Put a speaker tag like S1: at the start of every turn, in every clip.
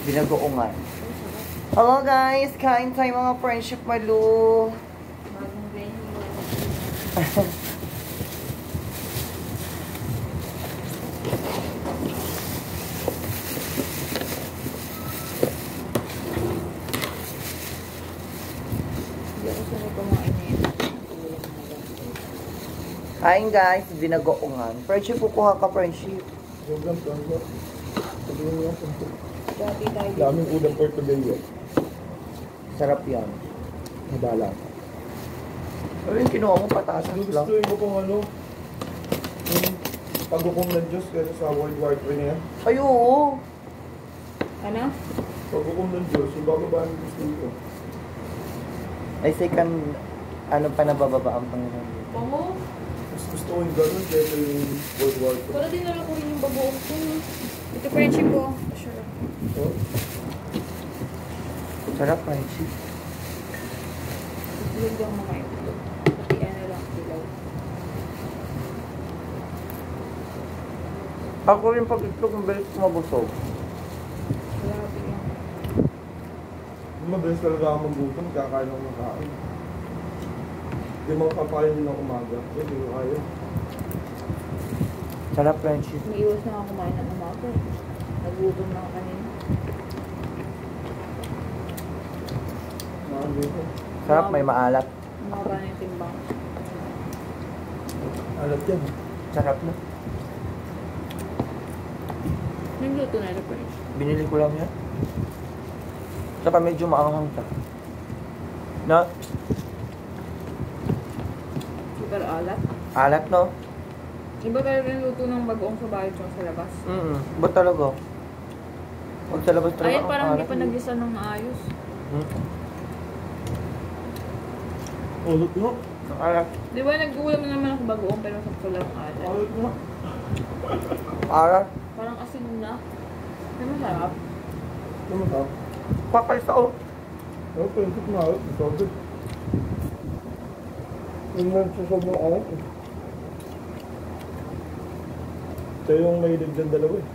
S1: Binagoongan. Hello guys! Kain tayo mga friendship malu.
S2: Bagong venue. Hindi ako sanay kumain na yun.
S1: Kain guys, binagoongan. Friendship, kukuha ka friendship.
S3: Program to ano? Sabihin mo yan.
S2: Dati tayo.
S3: Daming ulam for today yan.
S1: Sarap yan.
S3: Madala.
S1: Ano yung kinuha mo? Patatas lang.
S3: Gusto mo kung ano? Yung pagkukum ng Diyos kaysa sa World War III na yan.
S1: Ay, oo.
S2: Ano?
S3: Pagkukum ng Diyos, yung bababa ng gusto ko.
S1: Ay, second, ano pa nabababa ang Panginoon.
S2: Oo.
S3: Mas gusto ko yung ganun kaysa yung World War II.
S2: Wala din nalang ko rin yung babuong ko. Ito friendship ko. Sure.
S3: Oh?
S1: Sarap friendship.
S2: Tulog lang mga ito. Pati ano lang dilaw.
S1: Ako rin pag itlog, mabilis mabusog.
S2: Grabe yan.
S3: Mabilis talaga ako magutom, kakain ako ng kain. Hindi mo kapain din ng umaga. Hindi ko kaya.
S1: Sarap friendship.
S2: Umiiwas na ako kumain ng umaga. Nagutom na ako kanina.
S3: Maano ko.
S1: Sarap, may maalat.
S2: Umaba na yung timbang.
S3: Alat yan.
S1: Sarap na.
S2: Yung luto na ito friends.
S1: Binili ko lang yan. Saka medyo maanghang siya. Na?
S2: Super alat.
S1: Alat, no?
S2: Iba talaga yung luto ng bagoong sa bahay tsaka sa labas.
S1: Ba talaga? Pag sa labas talaga
S2: Ayun,
S1: ang
S2: parang hindi
S1: alat.
S2: pa nagisa ng maayos.
S3: Ulot mo.
S1: Ang alat.
S2: Di ba nag-ulam na naman ako bagoong pero sakto lang ang alat.
S3: Ulot mo.
S1: Alat.
S2: Parang asin na. Di masarap.
S3: Ano mo ka?
S1: Pakalsa, oh.
S3: Ano pa yung na alat? Ito agad. Yung nagsusog ng alat eh. Ito yung may ligdan dalawa eh.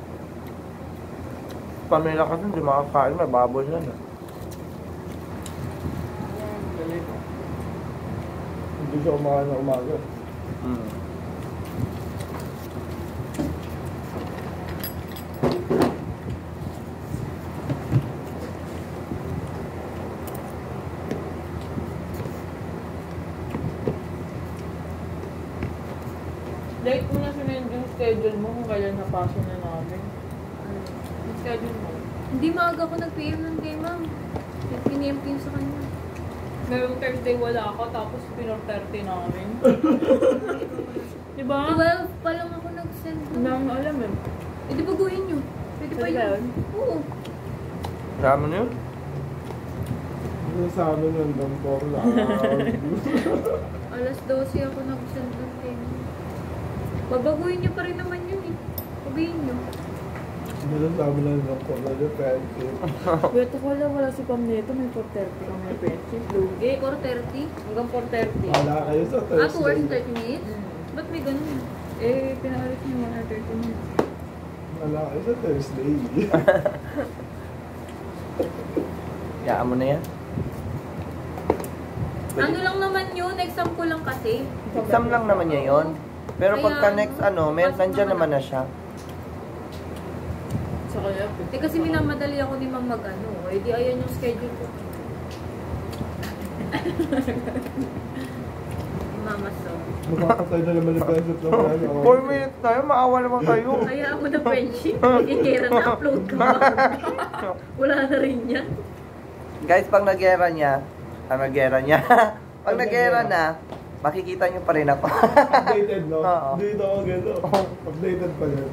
S1: Pamilya kasi hindi makakain, may baboy na na.
S3: Hindi siya kumakain na umaga.
S2: Date mo na sinend yung schedule mo kung kailan napasok na namin. Yung schedule mo.
S4: Hindi maaga ako nag-PM nun kay ma'am. Piniem ko yun sa kanya.
S2: Ngayong Thursday wala ako, tapos pinor 30 namin. Diba?
S4: 12 pa lang ako nag-send
S2: Hindi
S4: nun.
S2: ako alam eh.
S4: Eh, di baguhin nyo. Pwede pa
S2: Pwede ba
S4: yun?
S2: yun?
S4: Oo.
S1: Dami na yun?
S3: Hindi sa amin yung dampor lang.
S4: Alas 12 ako nag-send nun kay ma'am. Babaguhin nyo pa rin naman yun eh. Sabihin nyo.
S3: Hindi lang sa amin yung dampor lang yung friendship.
S2: Wait, ako wala si Pam Neto, may 4:30 kang may friendship.
S4: Lugi, 4:30.
S2: Hanggang 4:30.
S3: Wala kayo sa
S4: Ah, 2 hours and
S3: Thursday.
S4: 30 minutes? Ba't may ganun?
S2: Eh, pinaalis niya 1 or 30 minutes.
S3: Wala kayo sa Thursday.
S1: Yaan mo na yan.
S4: Ano lang naman yun? Exam ko lang kasi.
S1: Exam lang naman niya yun. Pero
S4: Kaya,
S1: pagka next may
S4: pasok
S1: nandyan naman
S4: naman
S1: na siya.
S2: Sa kanya,
S4: Eh kasi minamadali ako ni ma'am mag-ano. Eh di ayan yung schedule ko. Mama so.
S3: Makakasay na naman yung friendship ng friend.
S1: 4 minutes na yun, maawa naman kayo.
S4: Kaya ako na friendship. Ikikira na upload ka ba? Wala na rin yan.
S1: Guys, pag nag-era niya, pag nag-era na, makikita niyo pa rin ako.
S3: Updated, no?
S1: Oo.
S3: Dito ako gano'n. Updated pa yan.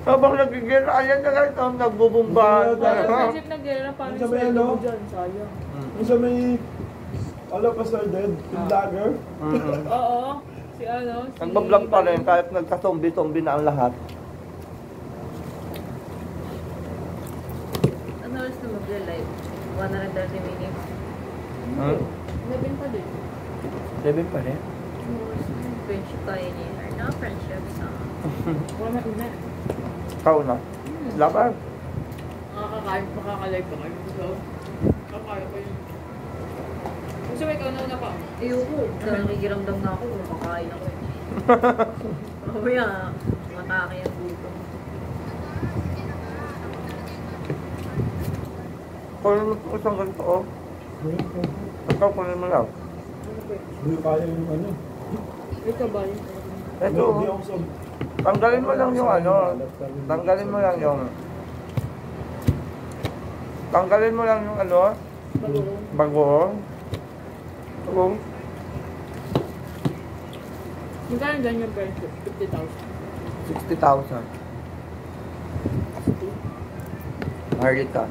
S1: Habang nag-era, ayan na guys, nagbubumba.
S2: Parang friendship na gano'n, paano
S3: Ang
S2: yung
S3: sabi,
S2: sweldo
S3: ano?
S2: mo dyan? Sayang.
S3: Yung sa may all of us are dead, yung dagger.
S2: Oo. Si ano? Si
S1: Nagbablog pa rin, kahit nagka-zombie na ang lahat.
S4: Ano oras na mag-live? 130 minutes.
S2: 11 pa din.
S1: 7 pa rin.
S4: Ano oras na yung friendship tayo ni Her? No, friendship sa...
S2: Wala na una.
S1: Ikaw na. Laban.
S2: Nakaka makakalive ka kayo. So, kakaya ko yun. Gusto mo ikaw na pa?
S4: Ayoko. Nakikiramdam na ako kung kakain ako eh. Mamaya, matake ang gutom.
S1: Kunin mo isang ganito, oh. Ikaw, kunin mo lang.
S3: Hindi kaya yung ano.
S2: Ito ba yun?
S1: Ito,
S3: Hindi
S1: oh.
S3: ako sa...
S1: Tanggalin mo lang yung ano. Tanggalin mo lang yung... Tanggalin mo lang yung ano.
S2: Bagoong.
S1: Bagoong. Bagoong.
S2: Magkano dyan yung friendship? 50,000.
S1: 60,000. Harlika.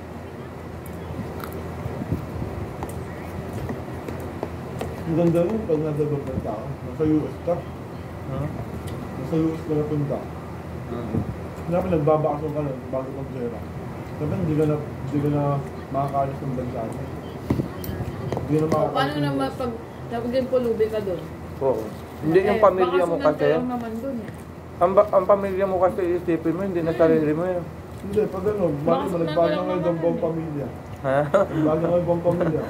S3: Ang ganda nun pag nasa ibang bansa ka. Nasa US ka.
S1: Hmm?
S3: Nasa US ka napunta. Sinabi nagbabakasyon ka lang bago mag-gera. Sabi hindi ka na makakalis ng bansa mo. Hindi na makakalis.
S2: Paano naman pag naging pulubi ka doon?
S1: Oo. Hindi yung pamilya mo kasi.
S2: Baka naman doon eh.
S1: Ang pamilya mo kasi isipin mo, hindi na sarili mo yun.
S3: Hindi, pag ano, mali mo, nagbago ngayon ng buong pamilya.
S1: Ha?
S3: Nagbago ngayon buong pamilya.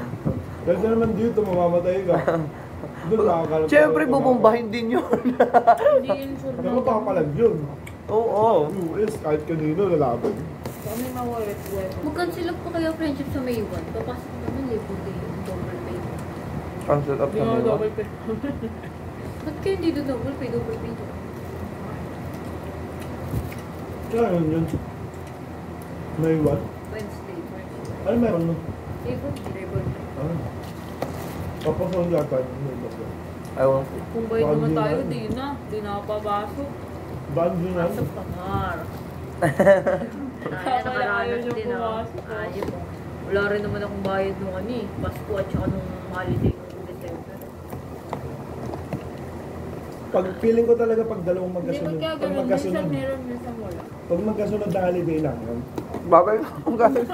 S3: Pwede naman dito, mamamatay ka. Doon makakalit.
S1: Siyempre, bubombahin din yun.
S2: Hindi yun sure
S3: Pero papalag yun.
S1: Oo.
S3: US, kahit kanino, lalaban.
S2: Kami mawalit.
S4: Mag-cancel up pa kaya friendship sa May 1. Papasok ko naman libre day yung double pay.
S1: Cancel up
S2: Hindi
S1: sa
S2: mo
S1: mga.
S2: double pay.
S4: Ba't kayo hindi doon double pay? Double pay doon.
S3: Kaya yun. May what?
S4: Wednesday.
S3: Ano meron nun?
S4: Labor Day. Labor Day.
S3: Ah. Papasok yata yun. May bakit.
S1: Ewan ko.
S2: Kung bayad
S3: Baka
S2: naman
S3: hindi
S2: tayo,
S3: na.
S2: di na. Di na papasok.
S3: Baan din yan?
S4: Pasok pa mar.
S2: Kaya ayaw niyo
S4: din ah.
S2: pumasok.
S4: Ayaw po. Wala rin naman akong bayad nung ano eh. Pasko at saka nung holiday nung December.
S3: Pag feeling ko talaga pag dalawang
S2: Hindi
S3: magkasunod.
S2: magkaganon.
S3: Pag
S2: Minsan
S3: magkasunod.
S2: meron, minsan wala.
S3: Pag magkasunod na holiday lang. Yun.
S1: Babay ko kung gano'n.